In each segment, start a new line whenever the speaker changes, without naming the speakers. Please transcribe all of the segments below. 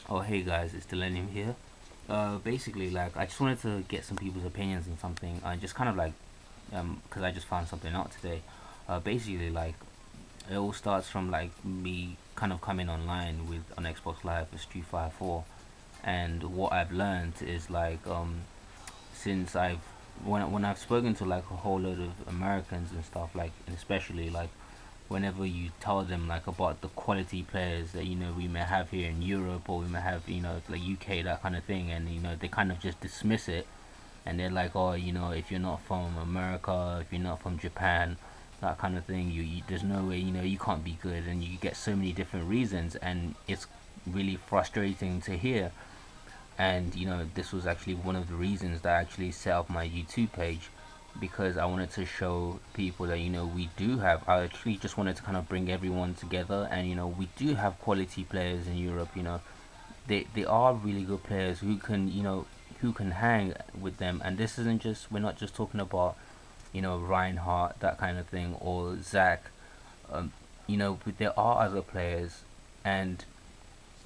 Oh, hey guys, it's Dellenyum here. Basically, like, I just wanted to get some people's opinions on something. I just kind of like, because I just found something out today. Basically, like, it all starts from like me kind of coming online with on Xbox Live for Street Fighter 4, and what I've learned is like, since when I've spoken to like a whole load of Americans and stuff, like, and especially like whenever you tell them like about the quality players that we may have here in Europe, or we may have like UK, that kind of thing, and they kind of just dismiss it, and they're like, oh, if you're not from America, if you're not from Japan, that kind of thing, there's no way, you can't be good, and you get so many different reasons, and it's really frustrating to hear. And this was actually one of the reasons that I actually set up my YouTube page, because I wanted to show people that we do have. I actually just wanted to kind of bring everyone together, and we do have quality players in Europe. They are really good players who can who can hang with them. And this isn't just, we're not just talking about Reinhardt, that kind of thing, or Zach. But there are other players, and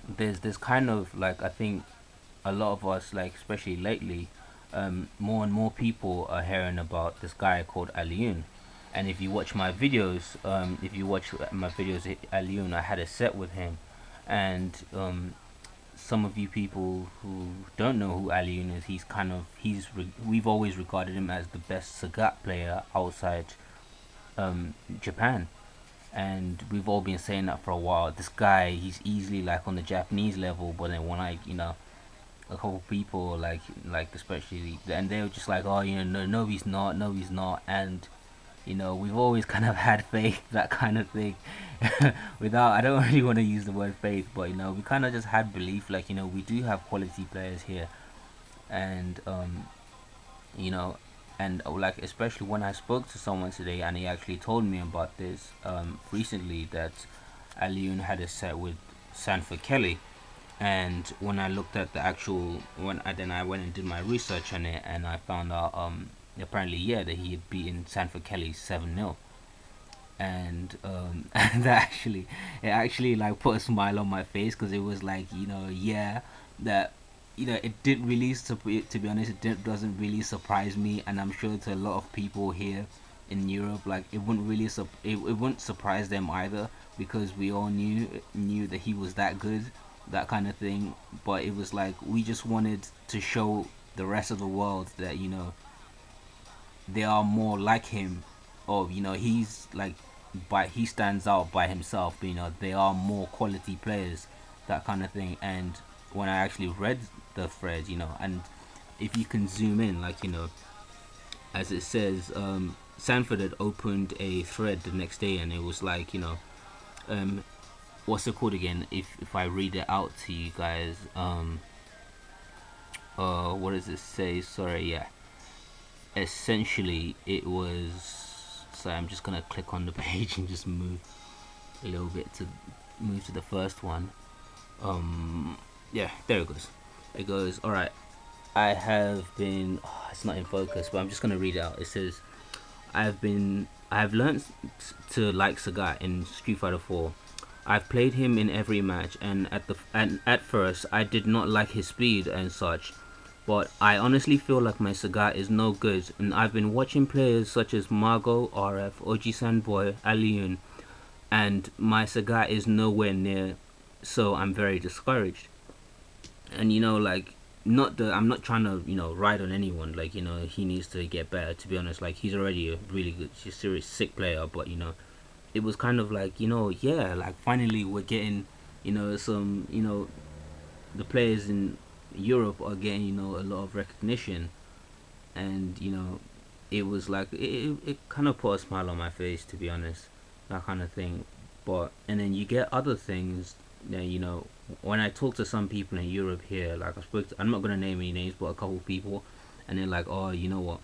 there's kind of like, I think a lot of us, like especially lately, more and more people are hearing about this guy called Alioun. And if you watch my videos, Alioun, I had a set with him, and some of you people who don't know who Alioun is, we've always regarded him as the best Sagat player outside Japan, and we've all been saying that for a while. This guy, he's easily like on the Japanese level, but then when a couple people like especially, and they were just like, oh, no, no, he's not, no, he's not. And we've always kind of had faith, that kind of thing. Without, I don't really want to use the word faith, but we kind of just had belief, like we do have quality players here. And you know like, especially when I spoke to someone today, and he actually told me about this recently, that Alioun had a set with Sanford Kelly. And when I looked at the actual, then I went and did my research on it, and I found out apparently, yeah, that he had beaten Sanford Kelly 7-0. And and it actually like put a smile on my face, because it was like, yeah, that it didn't really to be honest, doesn't really surprise me, and I'm sure to a lot of people here in Europe, like, it wouldn't really it wouldn't surprise them either, because we all knew that he was that good, that kind of thing. But it was like, we just wanted to show the rest of the world that they are more like him, or he's like, but he stands out by himself, but they are more quality players, that kind of thing. And when I actually read the thread, and if you can zoom in, like, as it says, Sanford had opened a thread the next day, and it was like, um what's it called again, if I read it out to you guys, what does it say, sorry, yeah, essentially it was, so I'm just gonna click on the page and just move a little bit to move to the first one. Yeah, there it goes. It goes, all right, I have been, oh, it's not in focus, but I'm just gonna read it out. It says, I have learned to like Sagat in Street Fighter 4. I've played him in every match, and at first I did not like his speed and such, but I honestly feel like my Sagat is no good, and I've been watching players such as Margot, RF, Oji-san Boy, Alioun, and my Sagat is nowhere near, so I'm very discouraged. And like, not the I'm not trying to ride on anyone, like, he needs to get better, to be honest. Like, he's already a really good, serious sick player, but it was kind of like, yeah, like, finally we're getting some, the players in Europe are getting a lot of recognition. And it was like, it kind of put a smile on my face, to be honest, that kind of thing. But and then you get other things that, when I talk to some people in Europe here, like, I'm not gonna name any names, but a couple people, and they're like, oh, you know what,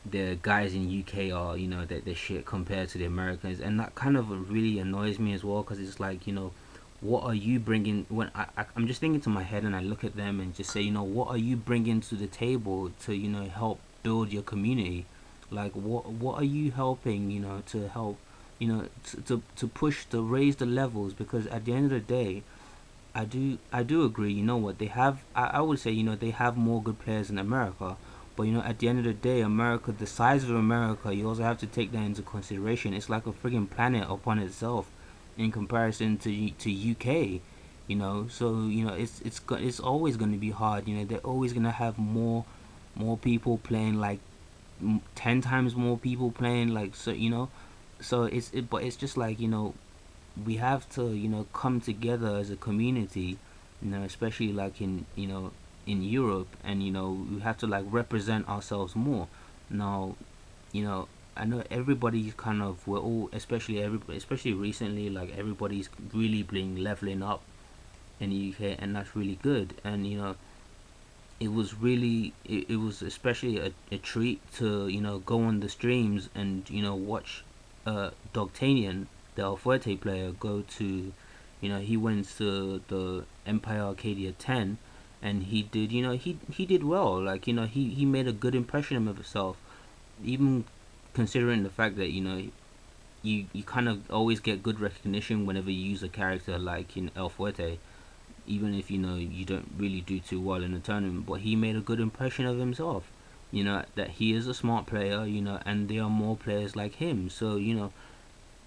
the guys in UK are, that they're shit compared to the Americans. And that kind of really annoys me as well, because it's like, what are you bringing? When I'm just thinking to my head, and I look at them and just say, what are you bringing to the table to help build your community? Like, what are you helping, to help, to push, to raise the levels? Because at the end of the day, I do agree. You know what they have? I would say they have more good players in America, but at the end of the day, America, the size of America, you also have to take that into consideration. It's like a friggin' planet upon itself, in comparison to UK. So it's always going to be hard. They're always going to have more people playing, like 10 times more people playing, like, so but it's just like, we have to come together as a community, especially like in Europe, and we have to like represent ourselves more. Now, you know I know everybody's kind of, we're all, especially recently, like everybody's really been leveling up in the UK, and that's really good. And it was especially a treat to go on the streams and watch Dogtanian, the Alfuerte player, go to, he went to the Empire Arcadia 10, and he did, he did well. Like, he made a good impression of himself, even considering the fact that you kind of always get good recognition whenever you use a character like in El Fuerte, even if you don't really do too well in the tournament. But he made a good impression of himself. That he is a smart player. And there are more players like him. So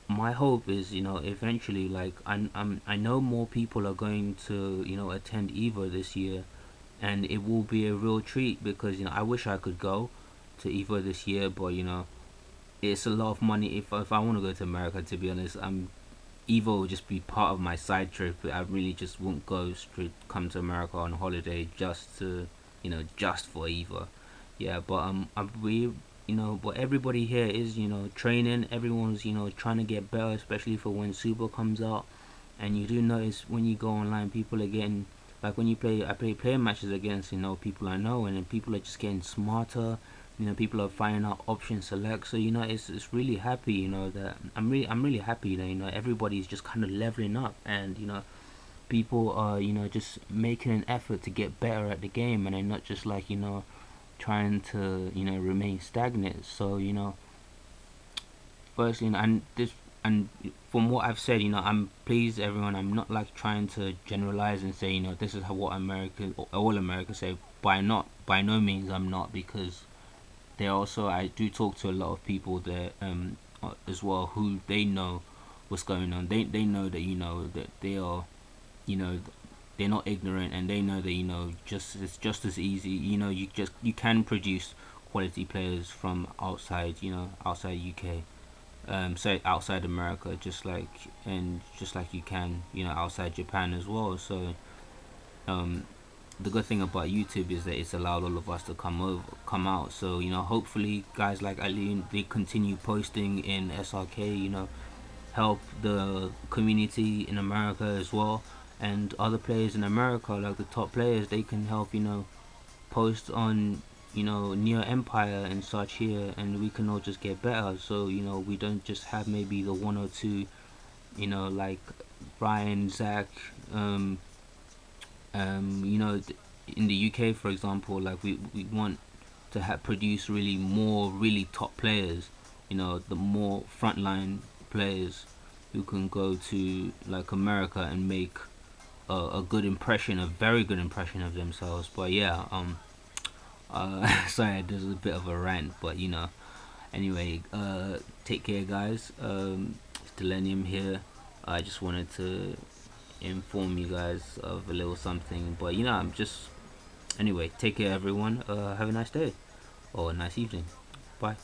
my hope is eventually, like, I know more people are going to attend Evo this year, and it will be a real treat, because I wish I could go to Evo this year, but it's a lot of money. If I want to go to America, to be honest, Evo will just be part of my side trip. I really just won't go straight come to America on holiday just to just for Evo. Yeah, but but everybody here is training. Everyone's trying to get better, especially for when Super comes out. And you do notice when you go online, people are getting, like, when I play player matches against people I know, and then people are just getting smarter. People are finding out option select. So it's really happy. That I'm really happy that everybody's just kind of leveling up, and people are just making an effort to get better at the game, and they're not just like trying to remain stagnant. So firstly, and from what I've said, I'm pleased, everyone. I'm not like trying to generalize and say this is how what America, all America say. By no means I'm not, because there also, I do talk to a lot of people there as well, who they know what's going on. They know that that they are you know they're not ignorant, and they know that just it's just as easy. You can produce quality players from outside UK, say outside America, just like you can outside Japan as well. So um the good thing about YouTube is that it's allowed all of us to come out. So hopefully guys like Ali, they continue posting in SRK, help the community in America as well, and other players in America, like the top players, they can help post on near Empire and such here, and we can all just get better. So we don't just have maybe the one or two, like Brian, Zach, um, in the UK, for example, like we want to produce really more really top players, the more frontline players who can go to like America and make a good impression, a very good impression of themselves. But yeah, sorry, there's a bit of a rant, but anyway, take care, guys. It's Dellenyum here. I just wanted to inform you guys of a little something, but I'm just, anyway, take care, everyone. Have a nice day or a nice evening. Bye.